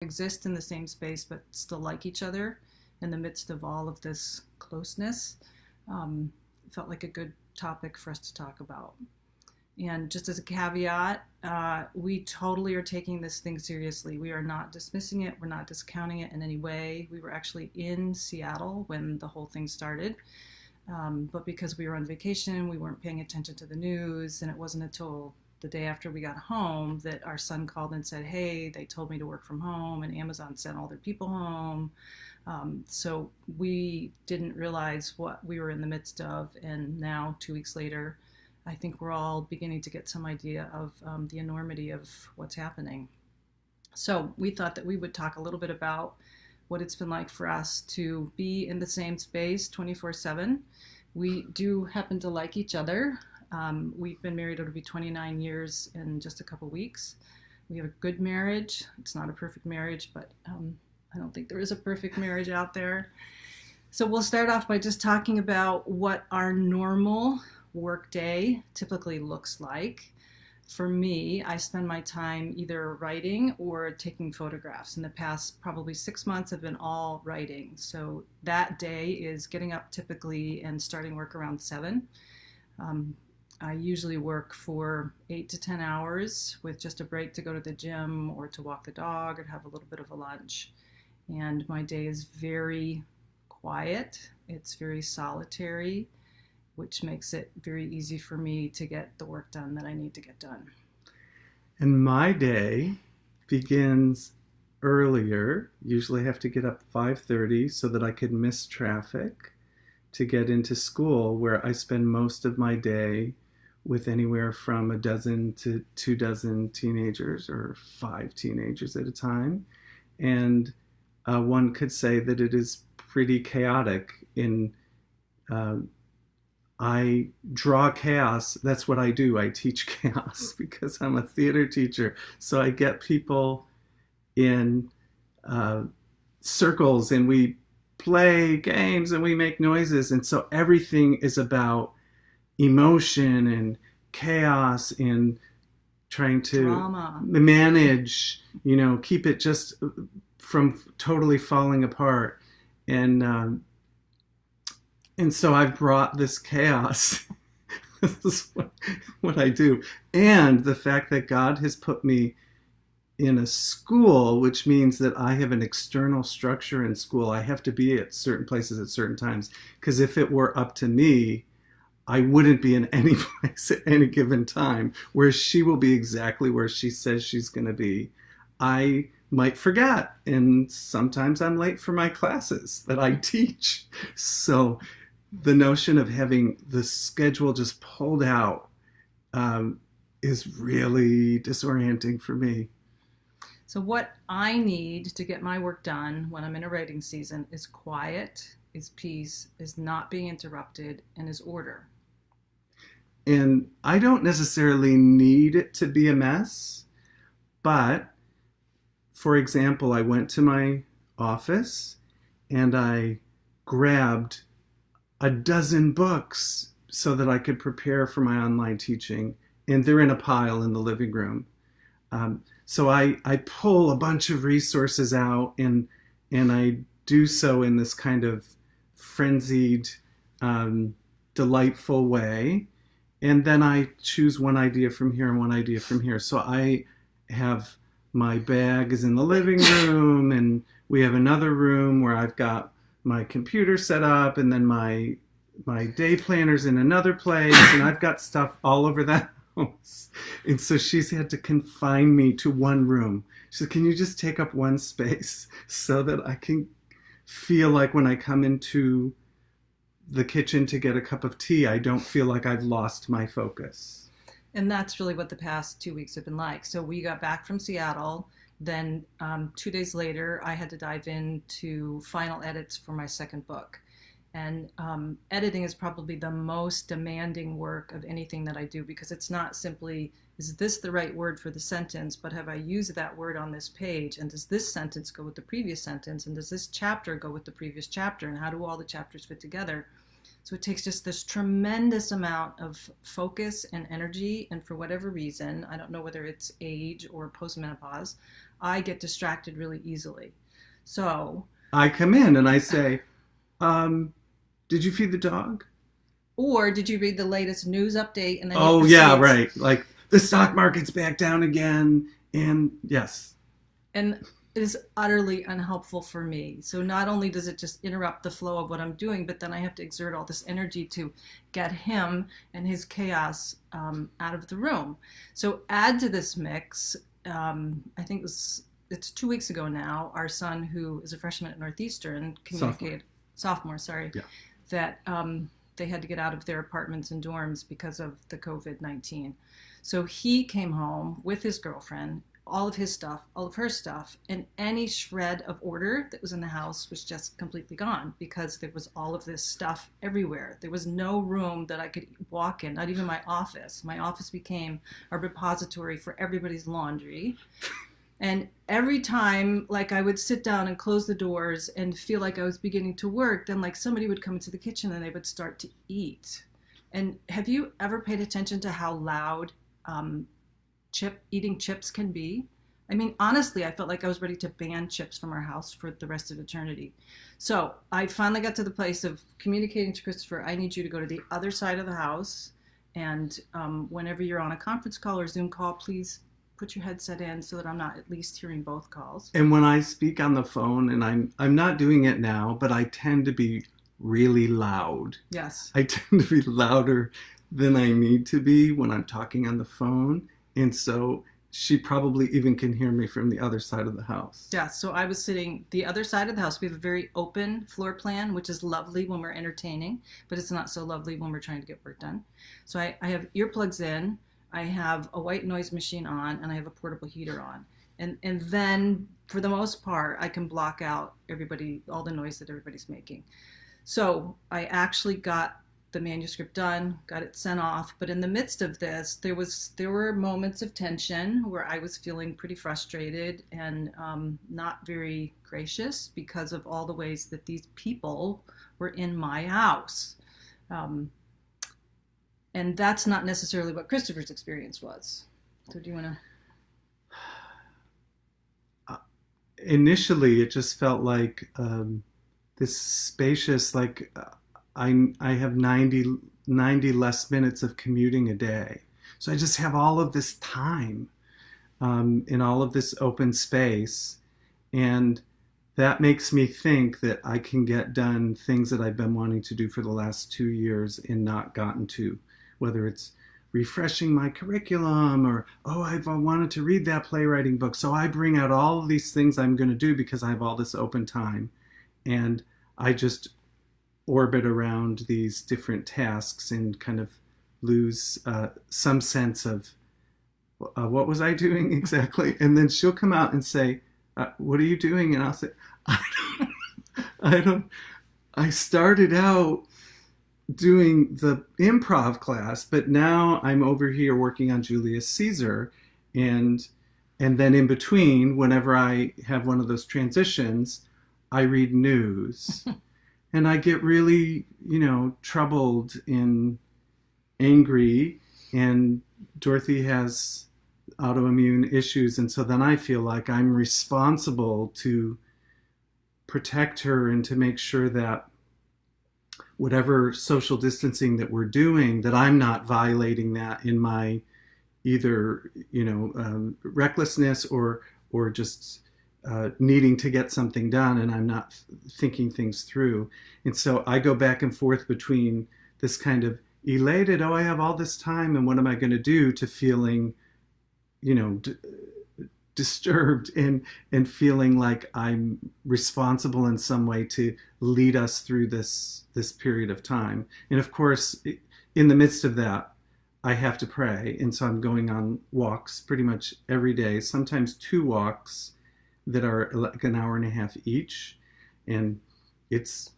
exist in the same space but still like each other in the midst of all of this closeness. Felt like a good topic for us to talk about. And just as a caveat, we totally are taking this thing seriously. We are not dismissing it. We're not discounting it in any way. We were actually in Seattle when the whole thing started. But because we were on vacation, we weren't paying attention to the news. And it wasn't until the day after we got home that our son called and said, hey, they told me to work from home and Amazon sent all their people home. So we didn't realize what we were in the midst of. And now, 2 weeks later, I think we're all beginning to get some idea of the enormity of what's happening. So we thought that we would talk a little bit about what it's been like for us to be in the same space 24/7. We do happen to like each other. We've been married, it'll be 29 years in just a couple weeks. We have a good marriage. It's not a perfect marriage, but I don't think there is a perfect marriage out there. So we'll start off by just talking about what our normal work day typically looks like. For me, I spend my time either writing or taking photographs. In the past probably 6 months have been all writing. So that day is getting up typically and starting work around 7. I usually work for 8 to 10 hours with just a break to go to the gym or to walk the dog or to have a little bit of a lunch. And my day is very quiet. It's very solitary, which makes it very easy for me to get the work done that I need to get done. And my day begins earlier. Usually I have to get up 5:30 so that I could miss traffic to get into school, where I spend most of my day with anywhere from a dozen to 2 dozen teenagers, or 5 teenagers at a time. And one could say that it is pretty chaotic. I draw chaos. That's what I do. I teach chaos because I'm a theater teacher. So I get people in circles and we play games and we make noises. And so everything is about emotion and chaos and trying to Drama. manage, keep it just from totally falling apart. And so I've brought this chaos. This is what I do. And the fact that God has put me in a school, which means that I have an external structure in school. I have to be at certain places at certain times. Because if it were up to me, I wouldn't be in any place at any given time, whereas she will be exactly where she says she's going to be. I might forget, and sometimes I'm late for my classes that I teach. So the notion of having the schedule just pulled out is really disorienting for me. So what I need to get my work done when I'm in a writing season is quiet, is peace, is not being interrupted, and is order. And I don't necessarily need it to be a mess, but for example, I went to my office and I grabbed a dozen books so that I could prepare for my online teaching, and they're in a pile in the living room. So I pull a bunch of resources out and I do so in this kind of frenzied, delightful way. And then I choose one idea from here and one idea from here. So I have my bag is in the living room, and we have another room where I've got my computer set up, and then my day planner's in another place, and I've got stuff all over that house. And so she's had to confine me to one room. She said, can you just take up one space so that I can feel like when I come into the kitchen to get a cup of tea, I don't feel like I've lost my focus. And that's really what the past 2 weeks have been like. So we got back from Seattle. Then 2 days later, I had to dive into final edits for my second book. And editing is probably the most demanding work of anything that I do, because it's not simply, is this the right word for the sentence, but have I used that word on this page? And does this sentence go with the previous sentence? And does this chapter go with the previous chapter? And how do all the chapters fit together? So it takes just this tremendous amount of focus and energy. And for whatever reason, I don't know whether it's age or postmenopause, I get distracted really easily. So I come in and I say, did you feed the dog? or did you read the latest news update and then Oh, yeah, right. Like the stock market's back down again. And yes. And it is utterly unhelpful for me. So not only does it just interrupt the flow of what I'm doing, but then I have to exert all this energy to get him and his chaos out of the room. So add to this mix, I think it's 2 weeks ago now, our son, who is a freshman at Northeastern, communicated, sophomore, sorry, yeah. that they had to get out of their apartments and dorms because of the COVID-19. So he came home with his girlfriend, all of his stuff, all of her stuff, and any shred of order that was in the house was just completely gone because there was all of this stuff everywhere. There was no room that I could walk in, not even my office. My office became a repository for everybody's laundry. And every time, like, I would sit down and close the doors and feel like I was beginning to work, then like somebody would come into the kitchen and they would start to eat. And have you ever paid attention to how loud eating chips can be? I mean, honestly, I felt like I was ready to ban chips from our house for the rest of eternity. So I finally got to the place of communicating to Christopher, I need you to go to the other side of the house. And whenever you're on a conference call or Zoom call, please put your headset in so that I'm not at least hearing both calls. And when I speak on the phone, and I'm not doing it now, but I tend to be really loud. Yes. I tend to be louder than I need to be when I'm talking on the phone. And so she probably even can hear me from the other side of the house. Yeah, so I was sitting the other side of the house. We have a very open floor plan, which is lovely when we're entertaining, but it's not so lovely when we're trying to get work done. So I have earplugs in, I have a white noise machine on, and I have a portable heater on. And then, for the most part, I can block out all the noise that everybody's making. So I actually got the manuscript done, got it sent off, but in the midst of this, there were moments of tension where I was feeling pretty frustrated and not very gracious because of all the ways that these people were in my house. And that's not necessarily what Christopher's experience was. So do you want to? Initially, it just felt like this spacious, like I have 90 less minutes of commuting a day. So I just have all of this time in all of this open space. And that makes me think that I can get done things that I've been wanting to do for the last 2 years and not gotten to, whether it's refreshing my curriculum or, I've wanted to read that playwriting book. So I bring out all of these things I'm going to do because I have all this open time. And I just orbit around these different tasks and kind of lose some sense of what was I doing exactly? And then she'll come out and say, what are you doing? And I'll say, I started out doing the improv class, but now I'm over here working on Julius Caesar. And then in between, whenever I have one of those transitions, I read news. And I get really, troubled and angry. And Dorothy has autoimmune issues. And so then I feel like I'm responsible to protect her and to make sure that whatever social distancing that we're doing, that I'm not violating that in my either, recklessness or just needing to get something done, and I'm not thinking things through. And so I go back and forth between this kind of elated, I have all this time and what am I going to do, to feeling, disturbed and feeling like I'm responsible in some way to lead us through this period of time. And of course, in the midst of that, I have to pray. And so I'm going on walks pretty much every day, sometimes 2 walks that are like an hour and a half each. And it's,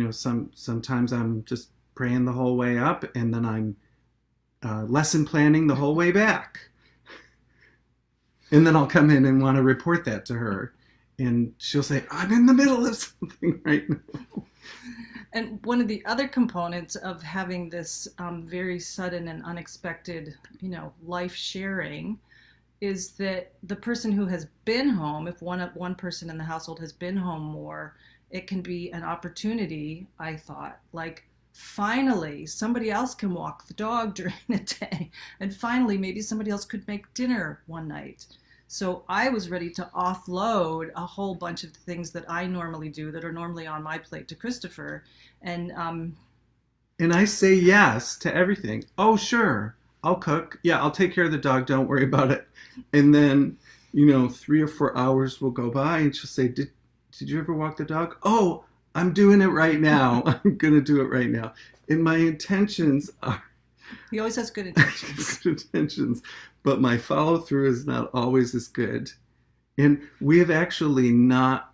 sometimes I'm just praying the whole way up, and then I'm lesson planning the whole way back. And then I'll come in and want to report that to her. And she'll say, I'm in the middle of something right now. And one of the other components of having this very sudden and unexpected, life sharing is that the person who has been home, if one person in the household has been home more, it can be an opportunity, I thought, like finally somebody else can walk the dog during the day, and finally maybe somebody else could make dinner one night. So I was ready to offload a whole bunch of things that I normally do that are normally on my plate to Christopher. And And I say yes to everything. Oh, sure. I'll cook. Yeah, I'll take care of the dog. Don't worry about it. And then, 3 or 4 hours will go by and she'll say, did you ever walk the dog? Oh, I'm doing it right now. I'm going to do it right now. And my intentions are he always has good intentions. good intentions, but my follow through is not always as good. And we have actually not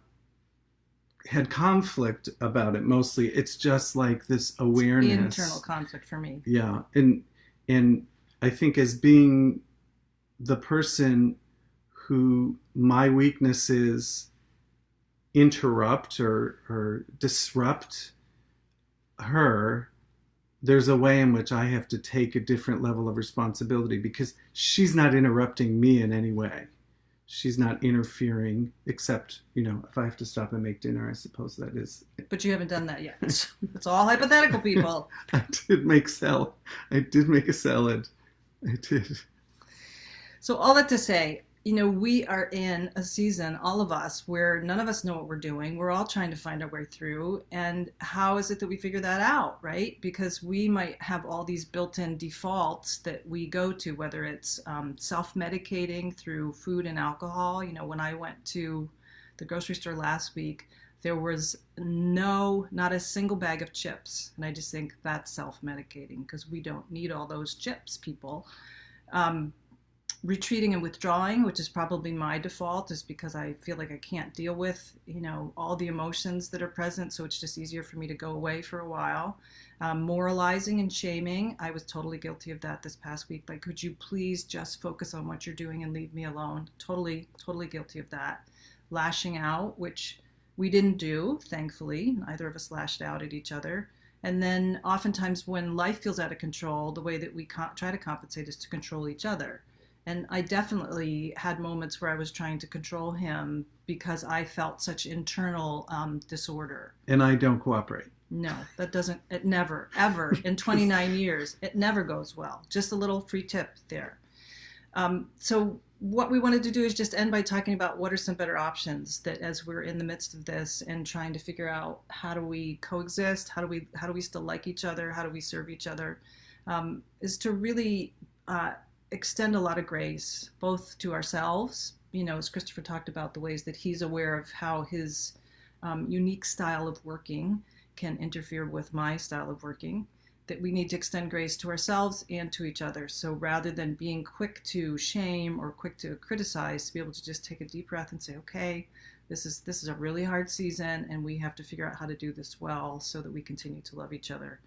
had conflict about it. Mostly it's just like this awareness. Internal conflict for me. Yeah. And I think as being the person who my weaknesses interrupt or disrupt her, there's a way in which I have to take a different level of responsibility because she's not interrupting me in any way. She's not interfering, except, if I have to stop and make dinner, I suppose that is. But you haven't done that yet. It's all hypothetical, people. I did make a salad. I did. So all that to say, we are in a season, all of us, where none of us know what we're doing. We're all trying to find our way through. And how is it that we figure that out, right? Because we might have all these built-in defaults that we go to, whether it's self-medicating through food and alcohol. When I went to the grocery store last week, there was not a single bag of chips. And I just think that's self-medicating because we don't need all those chips, people. Retreating and withdrawing, which is probably my default, is because I feel like I can't deal with, all the emotions that are present. So it's just easier for me to go away for a while. Moralizing and shaming. I was totally guilty of that this past week. Like, could you please just focus on what you're doing and leave me alone? Totally, totally guilty of that. Lashing out, which we didn't do, thankfully. Neither of us lashed out at each other. And then oftentimes when life feels out of control, the way that we try to compensate is to control each other. And I definitely had moments where I was trying to control him because I felt such internal disorder. And I don't cooperate. No, it never, ever, in 29 years, it never goes well. Just a little free tip there. So what we wanted to do is just end by talking about what are some better options that as we're in the midst of this and trying to figure out how do we coexist, how do we still like each other, how do we serve each other, is to really extend a lot of grace, both to ourselves, as Christopher talked about, the ways that he's aware of how his unique style of working can interfere with my style of working, that we need to extend grace to ourselves and to each other. So rather than being quick to shame or quick to criticize, to be able to just take a deep breath and say, okay, this is a really hard season and we have to figure out how to do this well so that we continue to love each other.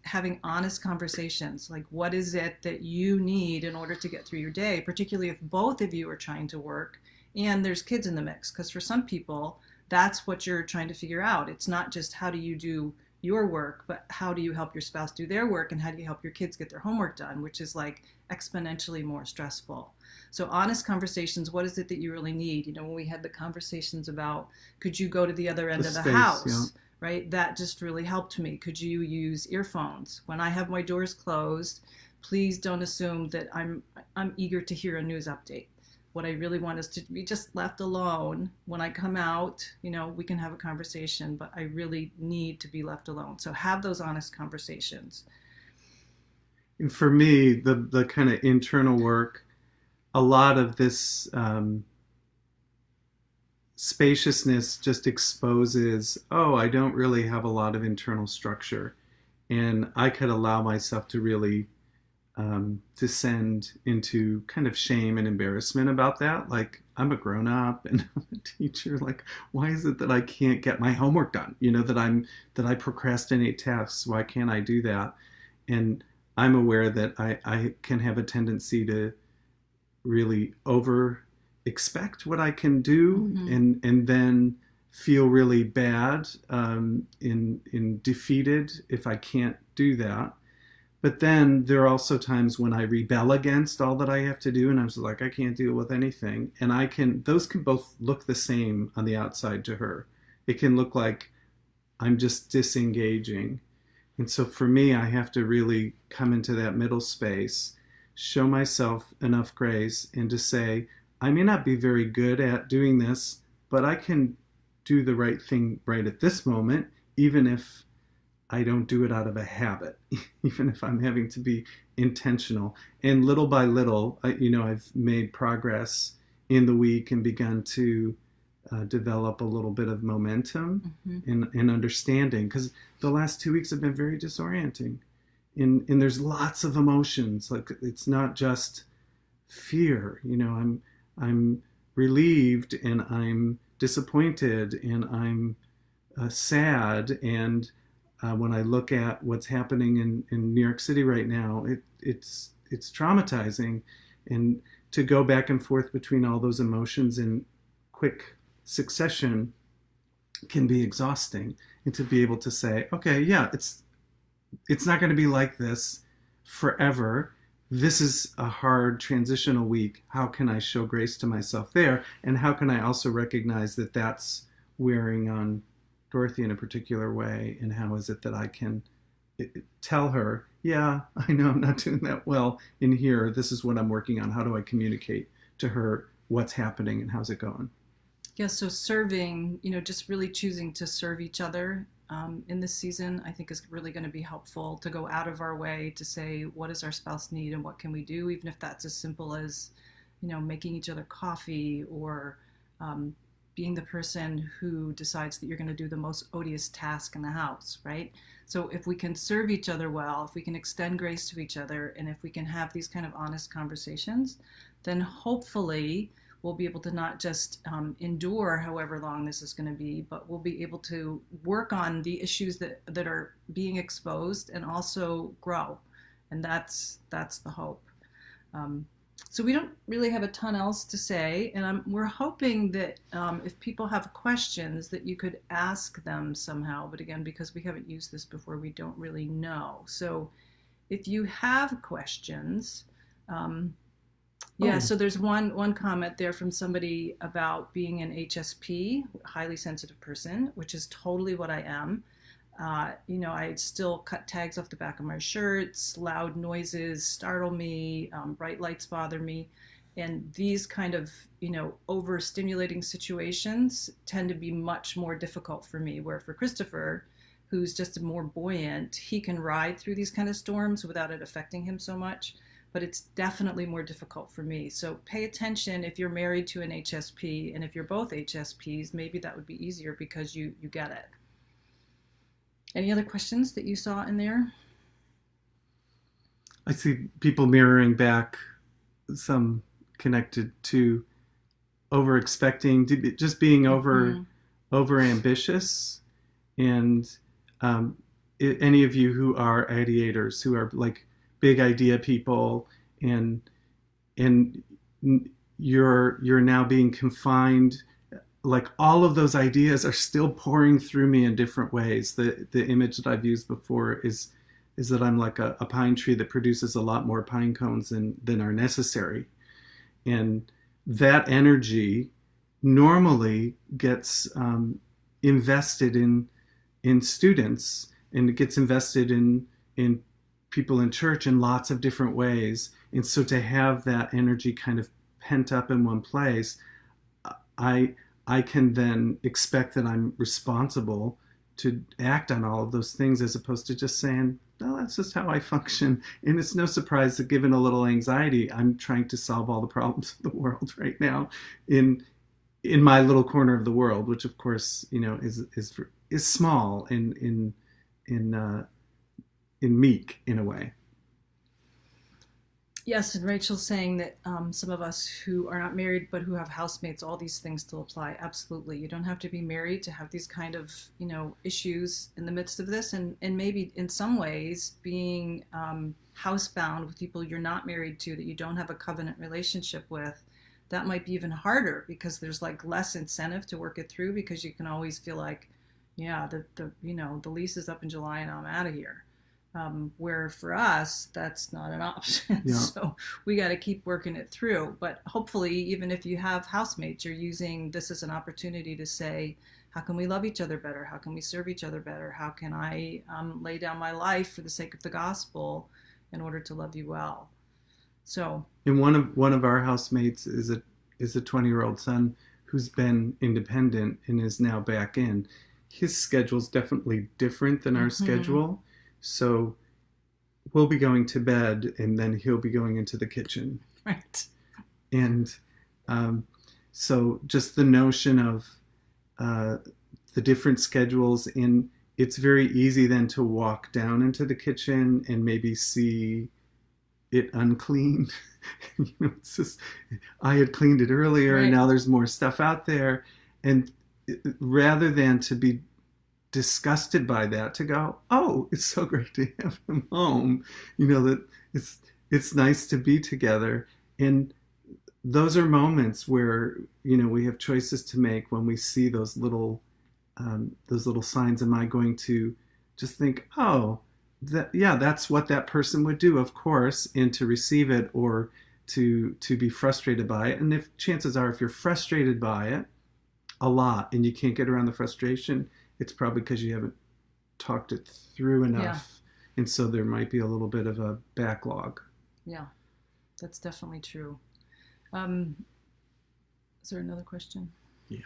Having honest conversations, like what is it that you need in order to get through your day, particularly if both of you are trying to work and there's kids in the mix, because for some people, that's what you're trying to figure out. It's not just how do you do your work, but how do you help your spouse do their work and how do you help your kids get their homework done, which is like exponentially more stressful. So honest conversations, what is it that you really need? When we had the conversations about, could you go to the other end of the house? Yeah. Right? That just really helped me. Could you use earphones? When I have my doors closed, please don't assume that I'm eager to hear a news update. What I really want is to be just left alone. When I come out, we can have a conversation, but I really need to be left alone. So have those honest conversations. And for me, the kind of internal work, a lot of this spaciousness just exposes, I don't really have a lot of internal structure. And I could allow myself to really descend into kind of shame and embarrassment about that. Like, I'm a grown up and I'm a teacher. Like, why is it that I can't get my homework done? That I procrastinate tasks. Why can't I do that? And I'm aware that I can have a tendency to really expect what I can do, mm-hmm. and then feel really bad, in defeated if I can't do that. But then there are also times when I rebel against all that I have to do, and I'm just like, I can't deal with anything. And those can both look the same on the outside to her. It can look like I'm just disengaging. And so for me, I have to really come into that middle space, show myself enough grace, and to say, I may not be very good at doing this, but I can do the right thing right at this moment, even if I don't do it out of a habit, even if I'm having to be intentional. And little by little, I've made progress in the week and begun to develop a little bit of momentum and understanding, because the last 2 weeks have been very disorienting. And there's lots of emotions. Like, it's not just fear. I'm relieved, and I'm disappointed, and I'm sad. And when I look at what's happening in New York City right now, it's traumatizing. And to go back and forth between all those emotions in quick succession can be exhausting. And to be able to say, okay, yeah, it's not going to be like this forever. This is a hard transitional week. How can I show grace to myself there? And how can I also recognize that that's wearing on Dorothy in a particular way? And how is it that I can tell her, yeah, I know I'm not doing that well in here. This is what I'm working on. How do I communicate to her what's happening and how's it going? Yeah, so serving, just really choosing to serve each other in this season, I think is really going to be helpful, to go out of our way to say, what does our spouse need and what can we do, even if that's as simple as, making each other coffee, or being the person who decides that you're going to do the most odious task in the house, right? So if we can serve each other well, if we can extend grace to each other, and if we can have these kind of honest conversations, then hopefully we'll be able to not just endure however long this is going to be, but we'll be able to work on the issues that are being exposed and also grow. And that's the hope. So we don't really have a ton else to say, and we're hoping that if people have questions, that you could ask them somehow. But again, because we haven't used this before, we don't really know. So if you have questions, so there's one comment there from somebody about being an HSP, highly sensitive person, which is totally what I am. I still cut tags off the back of my shirts. Loud noises startle me. Bright lights bother me. And these kind of, overstimulating situations tend to be much more difficult for me, where for Christopher, who's just more buoyant, he can ride through these kind of storms without it affecting him so much. But it's definitely more difficult for me. So pay attention if you're married to an HSP, and if you're both HSPs, maybe that would be easier because you get it. Any other questions that you saw in there? I see people mirroring back, some connected to over expecting, just being over ambitious. And any of you who are ideators, who are like big idea people, and you're now being confined, like all of those ideas are still pouring through me in different ways. The image that I've used before is that I'm like a pine tree that produces a lot more pine cones than are necessary. And that energy normally gets invested in students, and it gets invested in people in church in lots of different ways. And so to have that energy kind of pent up in one place, I can then expect that I'm responsible to act on all of those things, as opposed to just saying, no, that's just how I function. And it's no surprise that, given a little anxiety, I'm trying to solve all the problems of the world right now in my little corner of the world, which of course, is small and meek in a way. Yes, and Rachel's saying that some of us who are not married but who have housemates, all these things still apply. Absolutely. You don't have to be married to have these kind of, issues in the midst of this. And maybe in some ways being housebound with people you're not married to, that you don't have a covenant relationship with, that might be even harder, because there's like less incentive to work it through, because you can always feel like, yeah, the lease is up in July and I'm out of here. Where for us, that's not an option. Yeah. So we got to keep working it through. But hopefully, even if you have housemates, you're using this as an opportunity to say, how can we love each other better? How can we serve each other better? How can I lay down my life for the sake of the gospel in order to love you well? So, and one of our housemates is a 20-year-old son who's been independent and is now back in. His schedule's definitely different than our schedule. So we'll be going to bed and then he'll be going into the kitchen. Right. And so just the notion of the different schedules, and it's very easy then to walk down into the kitchen and maybe see it unclean. It's just, I had cleaned it earlier, right, and now there's more stuff out there. And rather than to be disgusted by that, to go, oh, it's so great to have him home, that it's nice to be together. And those are moments where we have choices to make when we see those little signs. Am I going to just think, oh, that's what that person would do, of course, and to receive it, or to be frustrated by it? And if chances are, if you're frustrated by it a lot and you can't get around the frustration, it's probably because you haven't talked it through enough. Yeah. And so there might be a little bit of a backlog. Yeah, that's definitely true. Is there another question? Yeah.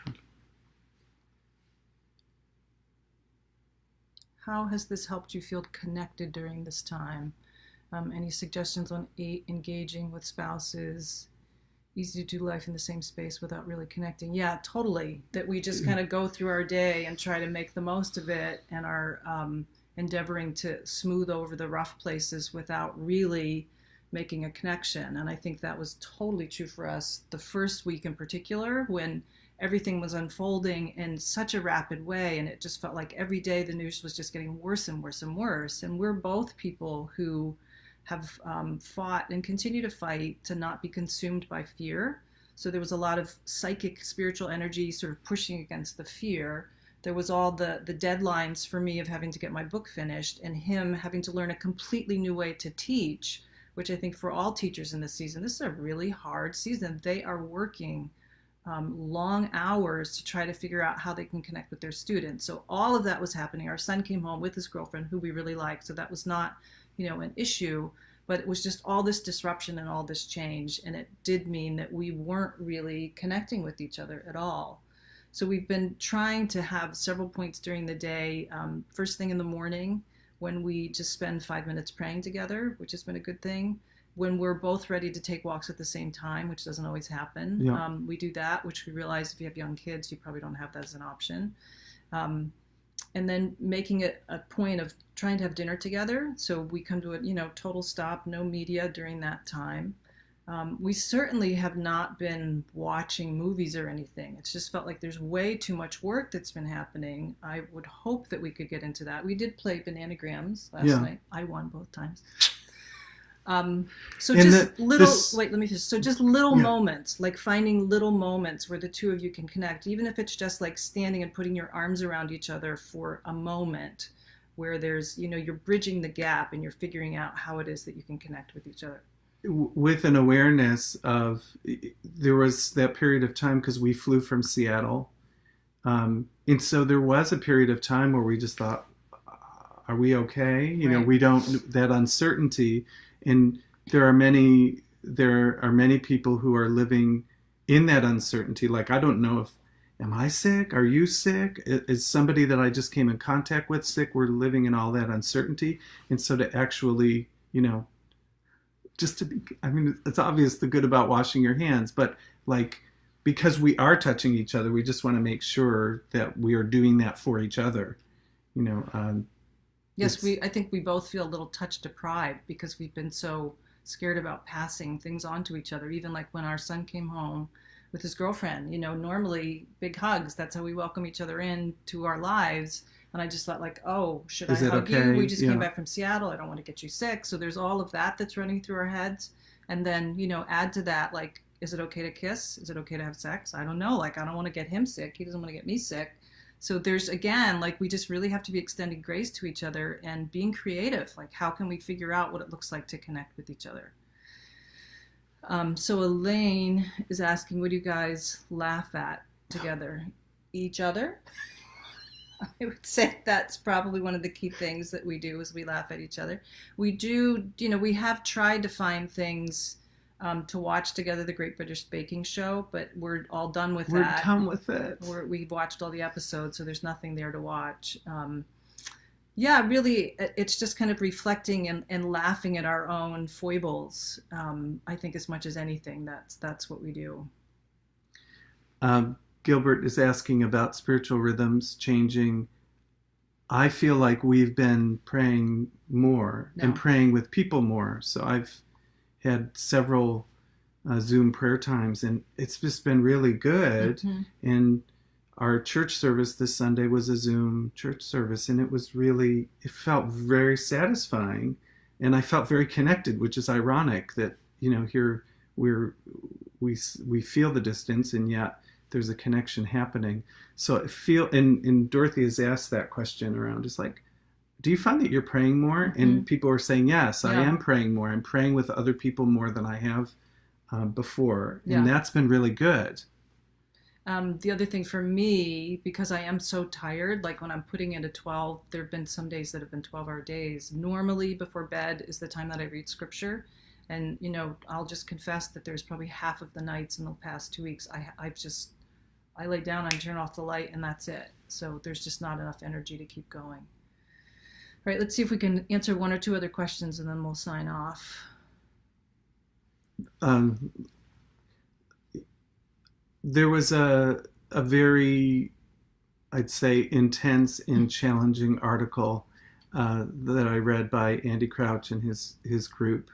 How has this helped you feel connected during this time? Any suggestions on engaging with spouses? Easy to do life in the same space without really connecting. Yeah, totally. That we just kind of go through our day and try to make the most of it, and are endeavoring to smooth over the rough places without really making a connection. And I think that was totally true for us the first week in particular, when everything was unfolding in such a rapid way, and it just felt like every day the news was just getting worse and worse and worse. And we're both people who have fought and continue to fight to not be consumed by fear. So there was a lot of psychic, spiritual energy sort of pushing against the fear. There was all the deadlines for me of having to get my book finished, and him having to learn a completely new way to teach, which I think for all teachers in this season, this is a really hard season. They are working long hours to try to figure out how they can connect with their students. So all of that was happening. Our son came home with his girlfriend, who we really liked, so that was not an issue, but it was just all this disruption and all this change, and it did mean that we weren't really connecting with each other at all. So we've been trying to have several points during the day, first thing in the morning, when we just spend 5 minutes praying together, which has been a good thing. When we're both ready to take walks at the same time, which doesn't always happen, yeah. We do that, which we realize if you have young kids, you probably don't have that as an option. And then making it a point of trying to have dinner together. So we come to a total stop, no media during that time. We certainly have not been watching movies or anything. It's just felt like there's way too much work that's been happening. I would hope that we could get into that. We did play Bananagrams last night. I won both times. So just little moments, like finding little moments where the two of you can connect, even if it's just like standing and putting your arms around each other for a moment, where there's, you're bridging the gap and you're figuring out how it is that you can connect with each other. With an awareness of, there was that period of time, because we flew from Seattle. And so there was a period of time where we just thought, are we okay? Right. We don't, that uncertainty. And there are many people who are living in that uncertainty. Like, I don't know if, am I sick? Are you sick? Is somebody that I just came in contact with sick? We're living in all that uncertainty. And so to actually, just to be, it's obvious the good about washing your hands, but like, because we are touching each other, we just want to make sure that we are doing that for each other, Yes, I think we both feel a little touch deprived because we've been so scared about passing things on to each other. Even like when our son came home with his girlfriend, normally big hugs, that's how we welcome each other into our lives. And I just thought like, oh, should I hug you? We just came back from Seattle. I don't want to get you sick. So there's all of that that's running through our heads. And then, add to that, like, is it okay to kiss? Is it okay to have sex? I don't know. Like, I don't want to get him sick. He doesn't want to get me sick. So there's, again, like, we just really have to be extending grace to each other and being creative. Like, how can we figure out what it looks like to connect with each other? So Elaine is asking, what do you guys laugh at together? Each other? I would say that's probably one of the key things that we do, is we laugh at each other. We do, we have tried to find things to watch together, the Great British Baking Show, but we're all done with that. We're done with it. We've watched all the episodes, so there's nothing there to watch. Yeah, really, it's just kind of reflecting and laughing at our own foibles. I think as much as anything, that's what we do. Gilbert is asking about spiritual rhythms changing. I feel like we've been praying more and praying with people more. So I've had several Zoom prayer times, and it's just been really good. Mm-hmm. And our church service this Sunday was a Zoom church service, and it felt very satisfying, and I felt very connected, which is ironic that, here we feel the distance, and yet there's a connection happening. So I feel, and Dorothy has asked that question around, it's like, do you find that you're praying more? Mm-hmm. And people are saying, yes, I am praying more. I'm praying with other people more than I have before. Yeah. And that's been really good. The other thing for me, because I am so tired, like when I'm putting into 12, there have been some days that have been 12-hour days. Normally before bed is the time that I read scripture. And, I'll just confess that there's probably half of the nights in the past 2 weeks, I lay down, I turn off the light, and that's it. So there's just not enough energy to keep going. All right, let's see if we can answer one or two other questions, and then we'll sign off. There was a very, I'd say, intense and challenging article that I read by Andy Crouch and his group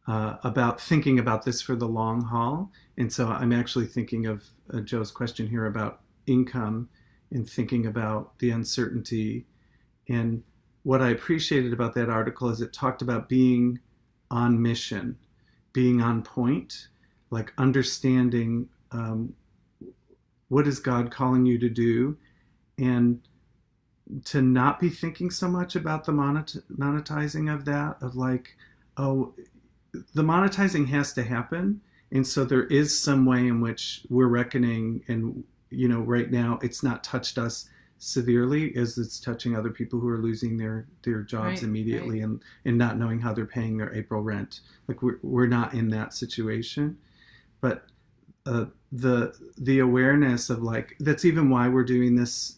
about thinking about this for the long haul. And so I'm actually thinking of Joe's question here about income and thinking about the uncertainty. And what I appreciated about that article is it talked about being on mission, being on point, like understanding what is God calling you to do, and to not be thinking so much about the monetizing of that, of like, oh, the monetizing has to happen. And so there is some way in which we're reckoning, and, right now it's not touched us severely as it's touching other people who are losing their jobs immediately. Right. And not knowing how they're paying their April rent. Like we're not in that situation, but the awareness of, like, that's even why we're doing this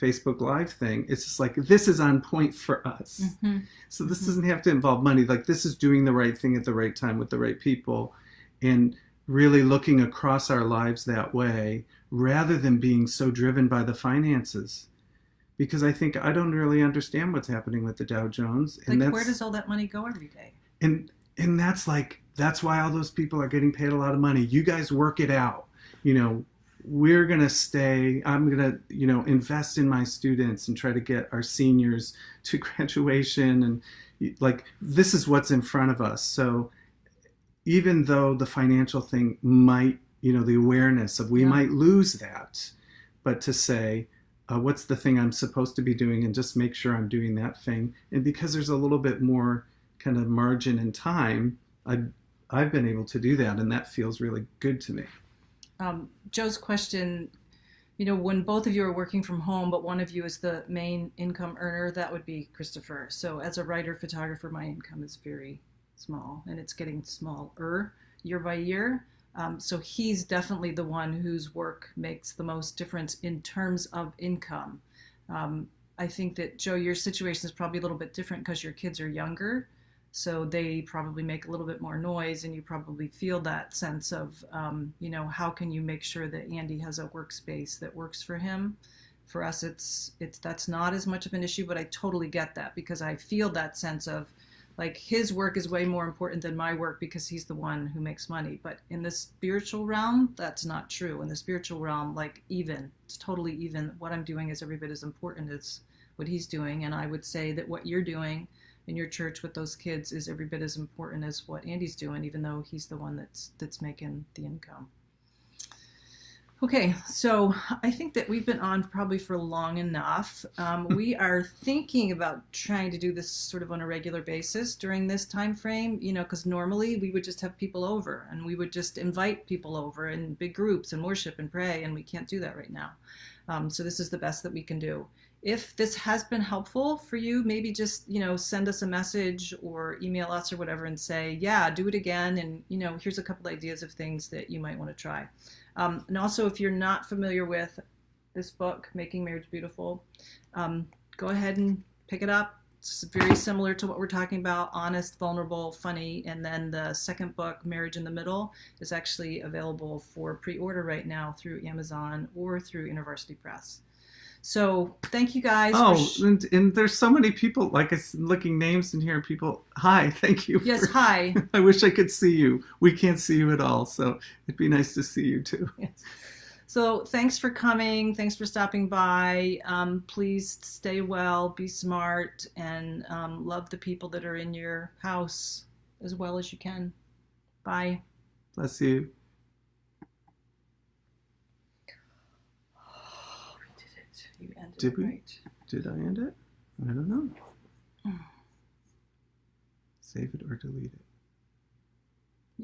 Facebook Live thing. It's just like, this is on point for us. Mm-hmm. So this doesn't have to involve money. Like, this is doing the right thing at the right time with the right people, and really looking across our lives that way, rather than being so driven by the finances. Because I think I don't really understand what's happening with the Dow Jones. And like, where does all that money go every day? And that's why all those people are getting paid a lot of money. You guys work it out. We're going to stay, I'm going to, invest in my students and try to get our seniors to graduation. And like, this is what's in front of us. So even though the financial thing might, the awareness of we might lose that, but to say, what's the thing I'm supposed to be doing, and just make sure I'm doing that thing. And because there's a little bit more kind of margin and time, I've been able to do that, and that feels really good to me. Joe's question, when both of you are working from home, but one of you is the main income earner, that would be Christopher. So as a writer, photographer, my income is very small, and it's getting smaller year by year. So he's definitely the one whose work makes the most difference in terms of income. I think that, Joe, your situation is probably a little bit different because your kids are younger. So they probably make a little bit more noise, and you probably feel that sense of, how can you make sure that Andy has a workspace that works for him? For us, that's not as much of an issue, but I totally get that, because I feel that sense of, like, his work is way more important than my work because he's the one who makes money. But in the spiritual realm, that's not true. In the spiritual realm, like, it's totally even. What I'm doing is every bit as important as what he's doing. And I would say that what you're doing in your church with those kids is every bit as important as what Andy's doing, even though he's the one that's making the income. Okay, so I think that we've been on probably for long enough. We are thinking about trying to do this sort of on a regular basis during this time frame, because normally we would just have people over and we would just invite people over in big groups and worship and pray, and we can't do that right now. So this is the best that we can do. If this has been helpful for you, maybe just, send us a message or email us or whatever and say, yeah, do it again. And, here's a couple ideas of things that you might want to try. And also, if you're not familiar with this book, Making Marriage Beautiful, go ahead and pick it up. It's very similar to what we're talking about, honest, vulnerable, funny. And then the second book, Marriage in the Middle, is actually available for pre-order right now through Amazon or through InterVarsity Press. So thank you guys. Oh, and there's so many people, like looking names in here. People, hi, thank you. Yes, hi. I wish I could see you. We can't see you at all, so it'd be nice to see you too. Yes. So thanks for coming. Thanks for stopping by. Please stay well, be smart, and love the people that are in your house as well as you can. Bye. Bless you. You ended Did it we? right. Did I end it? I don't know. Save it or delete it.